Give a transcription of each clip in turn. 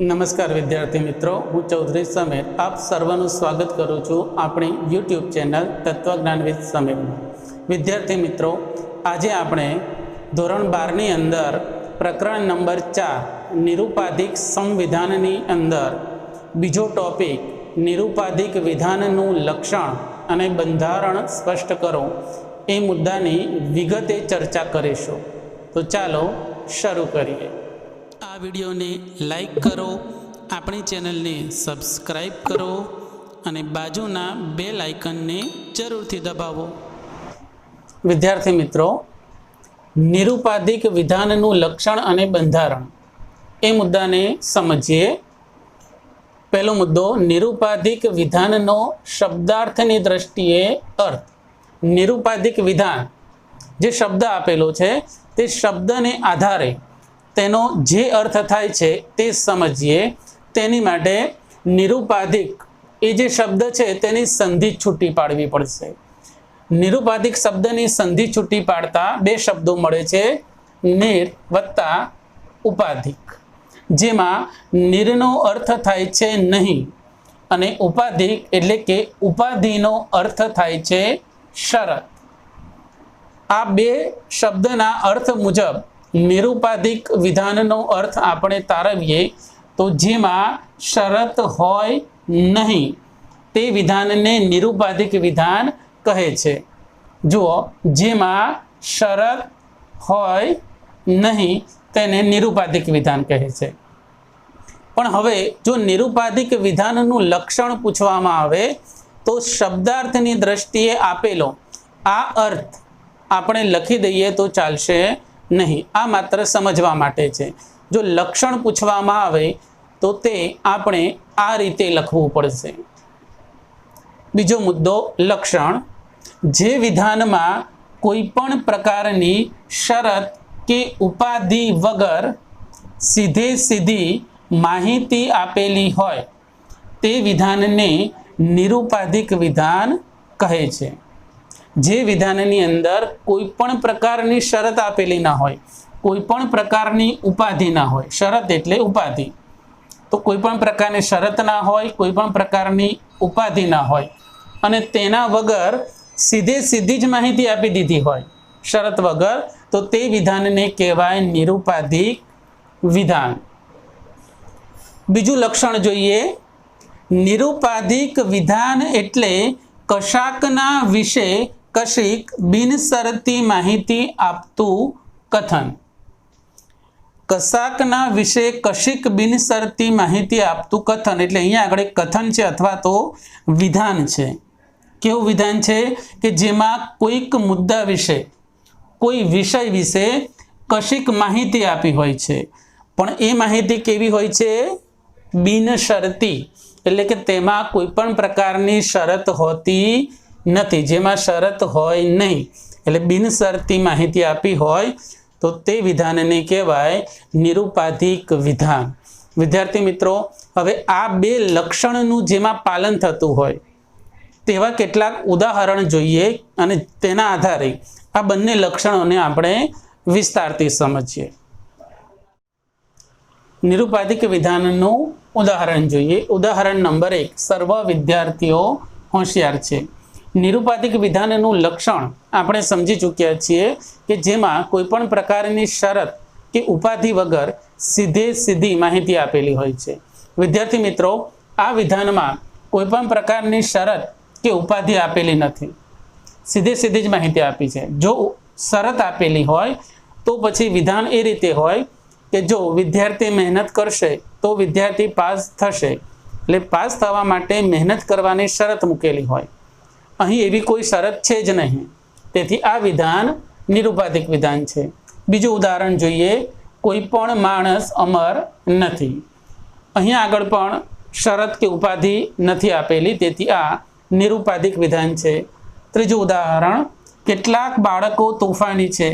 नमस्कार विद्यार्थी मित्रों, हूँ चौधरी समीर आप सर्वનું સ્વાગત કરું છું આપણી યુટ્યુબ ચેનલ તત્વજ્ઞાન વિથ સમીર। વિદ્યાર્થી મિત્રો, આજે આપણે ધોરણ 12ની અંદર પ્રકરણ નંબર 4 નિરુપાધિક સંવિધાનની અંદર બીજો ટોપિક નિરુપાધિક વિધાનનું લક્ષણ અને બંધારણ સ્પષ્ટ કરો એ મુદ્દાની વિગતે ચર્ચા કરીશું। તો ચાલો શરૂ કરીએ। આ વિડીયોને લાઈક કરો, આપણી ચેનલને સબસ્ક્રાઈબ કરો અને બાજુના બેલ આઇકનને જરૂરથી દબાવો। વિદ્યાર્થી મિત્રો, નિરુપાધિક વિધાનનું લક્ષણ અને બંધારણ એ મુદ્દાને સમજીએ। પહેલો મુદ્દો, નિરુપાધિક વિધાનનો શબ્દાર્થની દ્રષ્ટિએ અર્થ। નિરુપાધિક વિધાન જે શબ્દ આપેલો છે તે શબ્દને આધારે તેનો જે અર્થ થાય છે તે સમજીએ। તેની માટે નિરુપાધિક એ જે શબ્દ છે તેની સંધિ છૂટી પાડવી પડશે। નિરુપાધિક શબ્દની સંધિ છૂટી પાડતા બે શબ્દો મળે છે, નિર વત્તા ઉપાધિક, જેમાં નિરનો અર્થ થાય છે નહીં અને ઉપાધિક એટલે કે ઉપાધિનો અર્થ થાય છે શરત। આ બે શબ્દના અર્થ મુજબ નિરુપાધિક વિધાનનો અર્થ આપણે તારવીએ તો જેમાં શરત હોય નહીં તે વિધાનને નિરુપાધિક વિધાન કહે છે। જુઓ, જેમાં શરત હોય નહીં તેને નિરુપાધિક વિધાન કહે છે। પણ હવે જો નિરુપાધિક વિધાનનું લક્ષણ પૂછવામાં આવે તો શબ્દાર્થની દ્રષ્ટિએ આપેલો આ અર્થ આપણે લખી દઈએ તો ચાલશે નહીં। આ માત્ર સમજવા માટે છે। જો લક્ષણ પૂછવામાં આવે તો તે આપણે આ રીતે લખવું પડશે। બીજો મુદ્દો, લક્ષણ જે વિધાનમાં કોઈ પણ પ્રકારની શરત કે ઉપાધિ વગર સીધે સીધી માહિતી આપેલી હોય તે વિધાનને નિરુપાધિક વિધાન કહે છે। જે વિધાનની અંદર કોઈ પણ પ્રકારની શરત આપેલી ના હોય, કોઈ પણ પ્રકારની ઉપાધિ ના હોય, શરત એટલે ઉપાધિ, તો કોઈ પણ પ્રકારની શરત ના હોય, કોઈ પણ પ્રકારની ઉપાધિ ના હોય અને તેના વગર સીધે સીધી જ માહિતી આપી દીધી હોય શરત વગર, તો તે વિધાનને કહેવાય નિરુપાધિક વિધાન। બીજું લક્ષણ જોઈએ, નિરુપાધિક વિધાન એટલે કશાકના વિશે કશીક બિનશરતી માહિતી આપતું કથન। કશાકના વિશે કશીક બિનશરતી માહિતી આપતું કથન એટલે અહીંયા આગળ કથન છે અથવા તો વિધાન છે। કેવું વિધાન છે કે જેમાં કોઈક મુદ્દા વિશે, કોઈ વિષય વિશે કશીક માહિતી આપી હોય છે, પણ એ માહિતી કેવી હોય છે? બિનશરતી, એટલે કે તેમાં કોઈ પણ પ્રકારની શરત હોતી નથી, જેમાં શરત હોય નહીં, એટલે બિનશરતી માહિતી આપી હોય તો તે વિધાનને કહેવાય નિરુપાધિક વિધાન। વિદ્યાર્થી મિત્રો, હવે આ બે લક્ષણનું જેમાં પાલન થતું હોય તેવા કેટલાક ઉદાહરણ જોઈએ અને તેના આધારે આ બંને લક્ષણોને આપણે વિસ્તારથી સમજીએ। નિરુપાધિક વિધાનનું ઉદાહરણ જોઈએ। ઉદાહરણ નંબર 1, સર્વ વિદ્યાર્થીઓ હોશિયાર છે। નિરુપાધિક વિધાનનું લક્ષણ આપણે સમજી ચૂક્યા છીએ કે જેમાં કોઈ પણ પ્રકારની શરત કે ઉપાધિ વગર સીધે સીધી માહિતી આપેલી હોય છે। વિદ્યાર્થી મિત્રો, આ વિધાનમાં કોઈ પણ પ્રકારની શરત કે ઉપાધિ આપેલી નથી, સીધે સીધી જ માહિતી આપી છે। જો શરત આપેલી હોય તો પછી વિધાન એ રીતે હોય કે જો વિદ્યાર્થી મહેનત કરશે તો વિદ્યાર્થી પાસ થશે, એટલે પાસ થવા માટે મહેનત કરવાની શરત મૂકેલી હોય। અહીં એવી કોઈ શરત છે જ નહીં, તેથી આ વિધાન નિરુપાધિક વિધાન છે। બીજું ઉદાહરણ જોઈએ, કોઈ પણ માણસ અમર નથી। અહીંયા આગળ પણ શરત કે ઉપાધિ નથી આપેલી, તેથી આ નિરુપાધિક વિધાન છે। ત્રીજું ઉદાહરણ, કેટલાક બાળકો તોફાની છે।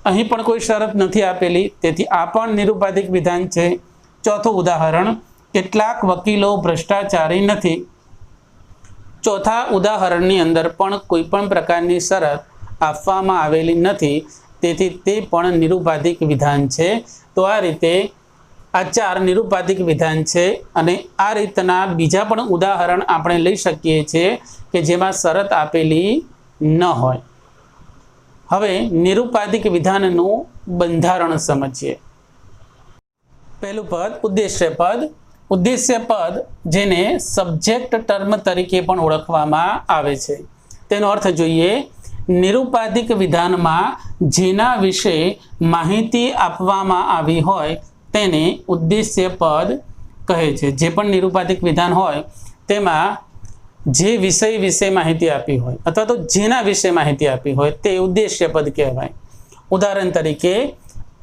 અહીં પણ કોઈ શરત નથી આપેલી, તેથી આ પણ નિરુપાધિક વિધાન છે। ચોથું ઉદાહરણ, કેટલાક વકીલો ભ્રષ્ટાચારી નથી। ચોથા ઉદાહરણની અંદર પણ કોઈ પણ પ્રકારની શરત આપવામાં આવેલી નથી, તેથી તે પણ નિરુપાધિક વિધાન છે। તો આ રીતે આ 4 નિરુપાધિક વિધાન છે અને આ રીતના બીજા પણ ઉદાહરણ આપણે લઈ શકીએ છીએ કે જેમાં શરત આપેલી ન હોય. હવે નિરુપાધિક વિધાનનું બંધારણ સમજીએ. પહેલું પદ ઉદ્દેશ્ય પદ. ઉદ્દેશ્ય પદ જેને સબ્જેક્ટ ટર્મ તરીકે પણ ઓળખવામાં આવે છે. તેનો અર્થ જોઈએ. નિરુપાધિક વિધાનમાં જેના વિશે માહિતી આપવામાં આવી હોય તેને ઉદ્દેશ્ય પદ કહે છે. જે પણ નિરુપાધિક વિધાન હોય તેમાં જે વિષય વિશે માહિતી આપી હોય અથવા તો જેના વિશે માહિતી આપી હોય તે ઉદ્દેશ્ય પદ કહેવાય. ઉદાહરણ તરીકે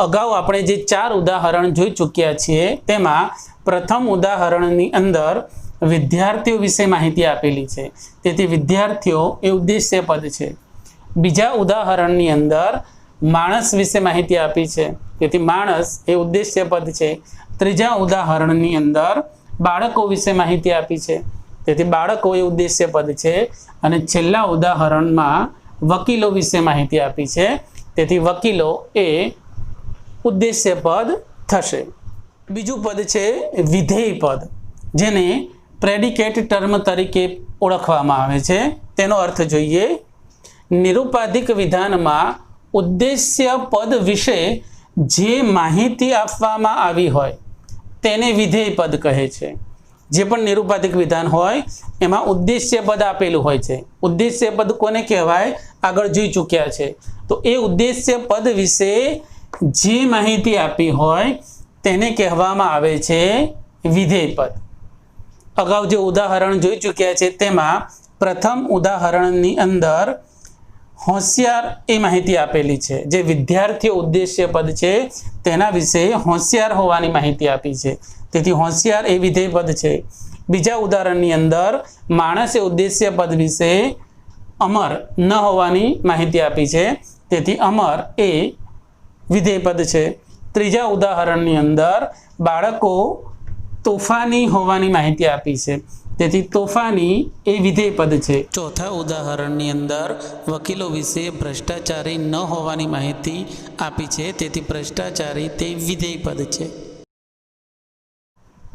અગાઉ આપણે જે 4 ઉદાહરણ જોઈ ચૂક્યા છીએ તેમાં પ્રથમ ઉદાહરણની અંદર વિદ્યાર્થીઓ વિશે માહિતી આપેલી છે, તેથી વિદ્યાર્થીઓ એ ઉદ્દેશ્ય પદ છે. બીજા ઉદાહરણની અંદર માણસ વિશે માહિતી આપી છે, તેથી માણસ એ ઉદ્દેશ્ય પદ છે. ત્રીજા ઉદાહરણની અંદર બાળકો વિશે માહિતી આપી છે, તેથી બાળકો એ ઉદ્દેશ્ય પદ છે. અને છેલ્લા ઉદાહરણમાં વકીલો વિશે માહિતી આપી છે, તેથી વકીલો એ ઉદ્દેશ્ય પદ થશે. બીજું પદ છે વિધેય પદ, જેને પ્રેડિકેટ ટર્મ તરીકે ઓળખવામાં આવે છે. તેનો અર્થ જોઈએ. નિરુપાધિક વિધાનમાં ઉદ્દેશ્ય પદ વિશે જે માહિતી આપવામાં આવી હોય તેને વિધેય પદ કહે છે. જે પણ નિરુપાધિક વિધાન હોય એમાં ઉદ્દેશ્ય પદ આપેલું હોય છે. ઉદ્દેશ્ય પદ કોને કહેવાય આગળ જોઈ ચૂક્યા છે. તો એ ઉદ્દેશ્ય પદ વિશે જે માહિતી આપી હોય તેને કહેવામાં આવે છે વિધેય પદ. અગાઉ જે ઉદાહરણ જોઈ ચૂક્યા છે તેમાં પ્રથમ ઉદાહરણની અંદર હોશિયાર એ માહિતી આપેલી છે. જે વિદ્યાર્થીઓ ઉદ્દેશ્ય પદ છે તેના વિશે હોશિયાર હોવાની માહિતી આપી છે, તેથી હોશિયાર એ વિધેય પદ છે. બીજા ઉદાહરણની અંદર માણસ એ ઉદ્દેશ્ય પદ વિશે અમર ન હોવાની માહિતી આપી છે, તેથી અમર એ વિધેય પદ છે. ત્રીજા ઉદાહરણની અંદર બાળકો તોફાની હોવાની માહિતી આપી છે, તેથી તોફાની એ વિધેય પદ છે. ચોથા ઉદાહરણની અંદર વકીલો વિશે ભ્રષ્ટાચારી ન હોવાની માહિતી આપી છે, તેથી ભ્રષ્ટાચારી તે વિધેય પદ છે.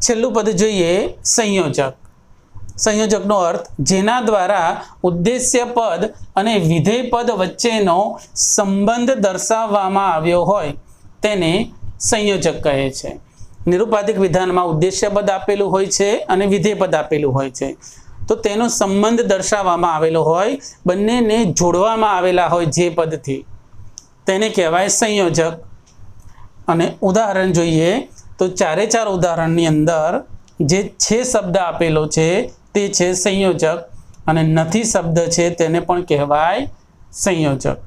છેલ્લું પદ જોઈએ સંયોજક. સંયોજકનો અર્થ જેના દ્વારા ઉદ્દેશ્ય પદ અને વિધેય પદ વચ્ચેનો સંબંધ દર્શાવવામાં આવ્યો હોય તેને સંયોજક કહે છે. નિરુપાધિક વિધાનમાં ઉદ્દેશ્ય પદ આપેલું હોય છે અને વિધેય પદ આપેલું હોય છે, તો તેનો સંબંધ દર્શાવવામાં આવેલો હોય, બંનેને જોડવામાં આવેલા હોય જે પદથી, તેને કહેવાય સંયોજક. અને ઉદાહરણ જોઈએ તો 4 ઉદાહરણની અંદર જે છે શબ્દ આપેલો છે તે છે સંયોજક અને નથી શબ્દ છે તેને પણ કહેવાય સંયોજક.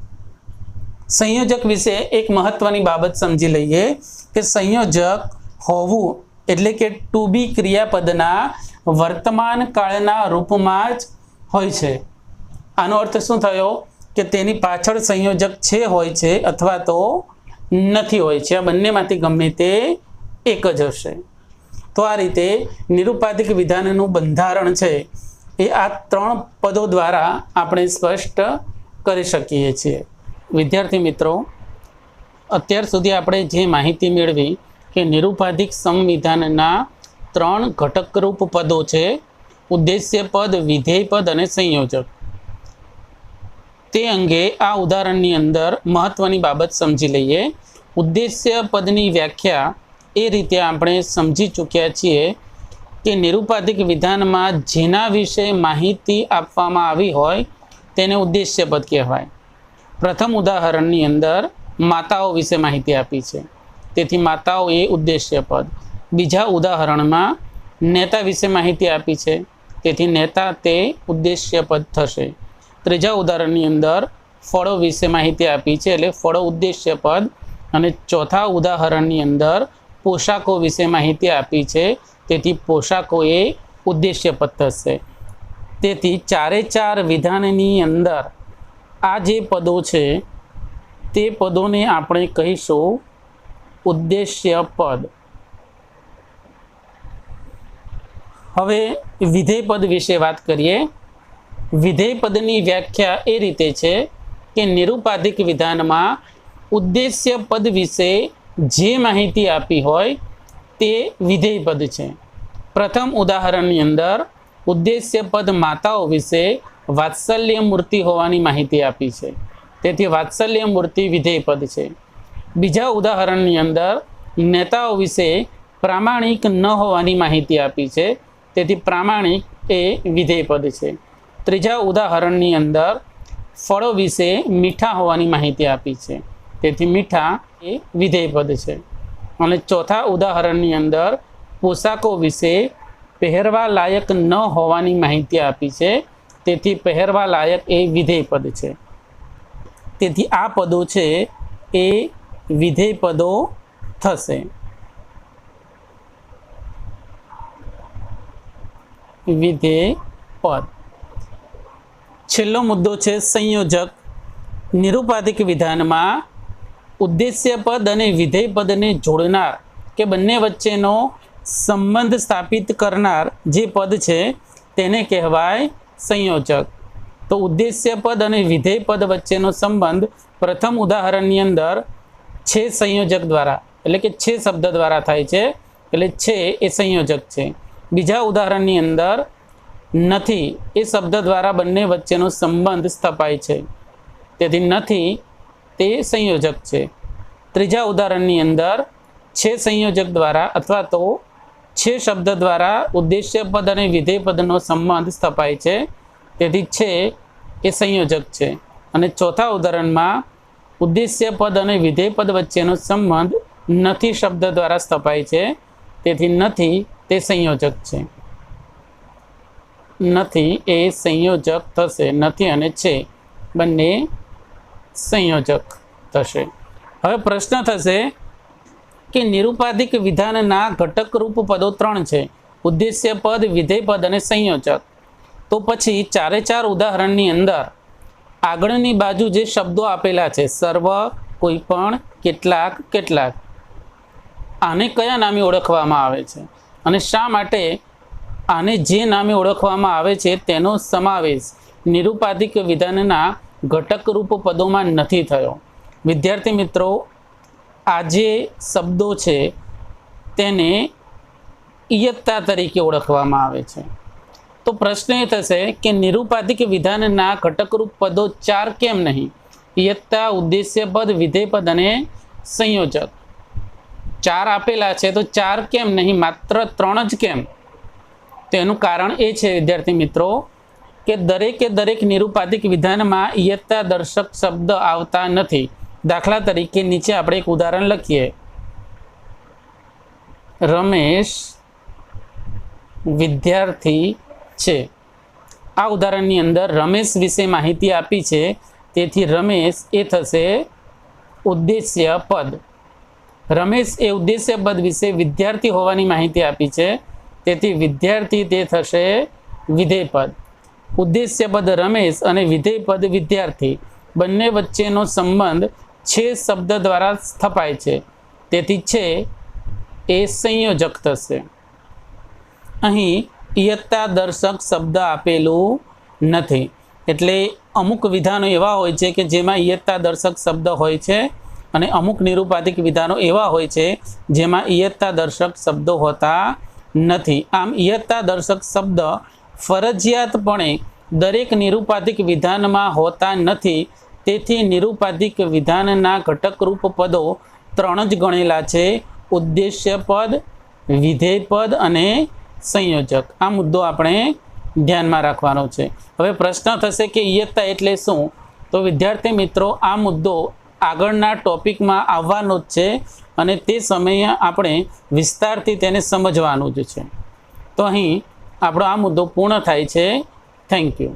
સંયોજક વિશે એક મહત્વની બાબત સમજી લઈએ કે સંયોજક હોવું એટલે કે ટુ બી ક્રિયાપદના વર્તમાન કાળના રૂપમાં જ હોય છે. આનો અર્થ શું થયો કે તેની પાછળ સંયોજક છે હોય છે અથવા તો નથી હોય છે. આ બંનેમાંથી ગમે તે એક જ હશે. તો આ રીતે નિરુપાધિક વિધાનનું બંધારણ છે એ આ 3 પદો દ્વારા આપણે સ્પષ્ટ કરી શકીએ છીએ. વિદ્યાર્થી મિત્રો, અત્યાર સુધી આપણે જે માહિતી મેળવી કે નિરુપાધિક સંવિધાનના 3 ઘટકરૂપ પદો છે, ઉદ્દેશ્ય પદ, વિધેય પદ અને સંયોજક. તે અંગે આ ઉદાહરણની અંદર મહત્વની બાબત સમજી લઈએ. ઉદ્દેશ્ય પદની વ્યાખ્યા એ રીતે આપણે સમજી ચૂક્યા છીએ કે નિરુપાધિક વિધાનમાં જેના વિશે માહિતી આપવામાં આવી હોય તેને ઉદ્દેશ્ય પદ કહેવાય. પ્રથમ ઉદાહરણની અંદર માતાઓ વિશે માહિતી આપી છે, તેથી માતાઓ એ ઉદ્દેશ્ય પદ. બીજા ઉદાહરણમાં નેતા વિશે માહિતી આપી છે, તેથી નેતા તે ઉદ્દેશ્ય પદ થશે. ત્રીજા ઉદાહરણની અંદર ફળો વિશે માહિતી આપી છે એટલે ફળો ઉદ્દેશ્ય પદ. અને ચોથા ઉદાહરણની અંદર પોશાકો વિશે માહિતી આપી છે, તેથી પોશાકો એ ઉદ્દેશ્ય પદ થશે. તેથી 4 વિધાનની અંદર આ જે પદો છે તે પદોને આપણે કહીશું ઉદ્દેશ્ય પદ. હવે વિધેય પદ વિશે વાત કરીએ. વિધેય પદની વ્યાખ્યા એ રીતે છે કે નિરુપાધિક વિધાનમાં ઉદ્દેશ્ય પદ વિશે જે માહિતી આપી હોય તે વિધેય પદ છે. પ્રથમ ઉદાહરણની અંદર ઉદ્દેશ્ય પદ માતાઓ વિશે વાત્સલ્ય મૂર્તિ હોવાની માહિતી આપી છે, તેથી વાત્સલ્ય મૂર્તિ વિધેય પદ છે. બીજા ઉદાહરણની અંદર નેતાઓ વિશે પ્રામાણિક ન હોવાની માહિતી આપી છે, તેથી પ્રામાણિક એ વિધેય પદ છે. ત્રીજા ઉદાહરણની અંદર ફળો વિશે મીઠા હોવાની માહિતી આપી છે, તેથી મીઠા એ વિધેય પદ છે. અને ચોથા ઉદાહરણની અંદર પોશાકો વિશે પહેરવા લાયક ન હોવાની માહિતી આપી છે, તેથી પહેરવા લાયક એ વિધેય પદ છે. તેથી આ પદો છે એ વિધેય પદો થશે. વિધેય પદ. છેલ્લો મુદ્દો છે સંયોજક. નિરુપાધિક વિધાનમાં ઉદ્દેશ્ય પદ અને વિધેય પદને જોડનાર કે બંને વચ્ચેનો સંબંધ સ્થાપિત કરનાર જે પદ છે તેને કહેવાય સંયોજક. તો ઉદ્દેશ્ય પદ અને વિધેય પદ વચ્ચેનો સંબંધ પ્રથમ ઉદાહરણની અંદર છે સંયોજક દ્વારા, એટલે કે છે શબ્દ દ્વારા થાય છે, એટલે છે એ સંયોજક છે. બીજા ઉદાહરણની અંદર નથી એ શબ્દ દ્વારા બંને વચ્ચેનો સંબંધ સ્થપાય છે, તેથી નથી તે સંયોજક છે. ત્રીજા ઉદાહરણની અંદર છે સંયોજક દ્વારા અથવા તો છે શબ્દ દ્વારા ઉદ્દેશ્ય પદ અને વિધેય પદનો સંબંધ સ્થપાય છે, તેથી છે એ સંયોજક છે. અને ચોથા ઉદાહરણમાં ઉદ્દેશ્ય પદ અને વિધેય પદ વચ્ચેનો સંબંધ નથી શબ્દ દ્વારા સ્થપાય છે, તેથી નથી તે સંયોજક છે. નથી એ સંયોજક થશે. નથી અને છે બંને સંયોજક થશે. હવે પ્રશ્ન થશે કે નિરુપાધિક વિધાનના ઘટક રૂપ પદો 3 છે, ઉદ્દેશ્ય પદ, વિધેય પદ અને સંયોજક. તો પછી ચારે ચાર ઉદાહરણની અંદર આગળની બાજુ જે શબ્દો આપેલા છે સર્વ, કોઈ પણ, કેટલાક, કેટલાક, આને કયા નામે ઓળખવામાં આવે છે અને શા માટે આને જે નામે ઓળખવામાં આવે છે તેનો સમાવેશ નિરુપાધિક વિધાનના ઘટક રૂપ પદોમાં નથી થયો. વિદ્યાર્થી મિત્રો, આ જે શબ્દો છે તેને ઇયત્તા તરીકે ઓળખવામાં આવે છે. તો પ્રશ્ન એ થશે કે નિરુપાધિક વિધાનના ઘટકરૂપ પદો 4 કેમ નહીં? ઇયત્તા, ઉદ્દેશ્ય પદ, વિધેય પદ અને સંયોજક 4 આપેલા છે, તો 4 કેમ નહીં, માત્ર 3 જ કેમ? તેનું કારણ એ છે વિદ્યાર્થી મિત્રો કે દરેકે દરેક નિરુપાધિક વિધાનમાં ઇયત્તા દર્શક શબ્દ આવતા નથી. દાખલા તરીકે નીચે આપણે એક ઉદાહરણ લખીએ. રમેશ વિદ્યાર્થી છે. આ ઉદાહરણની અંદર રમેશ વિશે માહિતી આપી છે, તેથી રમેશ એ થશે ઉદ્દેશ્ય પદ. રમેશ એ ઉદ્દેશ્ય પદ વિશે વિદ્યાર્થી હોવાની માહિતી આપી છે, તેથી વિદ્યાર્થી તે થશે વિધેય પદ. ઉદ્દેશ્ય પદ રમેશ અને વિધેય પદ વિદ્યાર્થી બંને વચ્ચેનો સંબંધ છે શબ્દ દ્વારા સ્થપાય છે, તેથી છે એ સંયોજક થશે. અહીં ઇયત્તા દર્શક શબ્દ આપેલું નથી, એટલે અમુક વિધાનો એવા હોય છે કે જેમાં ઇયત્તા દર્શક શબ્દ હોય છે અને અમુક નિરુપાધિક વિધાનો એવા હોય છે જેમાં ઇયત્તા દર્શક શબ્દો હોતા નથી. આમ ઇયત્તા દર્શક શબ્દ ફરજિયાતપણે દરેક નિરુપાધિક વિધાનમાં હોતા નથી, તેથી નિરુપાધિક વિધાનના ઘટકરૂપ પદો 3 જ ગણેલા છે: ઉદ્દેશ્ય પદ, વિધેય પદ અને સંયોજક. આ મુદ્દો આપણે ધ્યાનમાં રાખવાનો છે. હવે પ્રશ્ન થશે કે ઇયત્તા એટલે શું? તો વિદ્યાર્થી મિત્રો, આ મુદ્દો આગળના ટોપિકમાં આવવાનો જ છે અને તે સમયે આપણે વિસ્તારથી તેને સમજવાનું જ છે. તો અહીં આપણો આ મુદ્દો પૂર્ણ થાય છે. Thank you.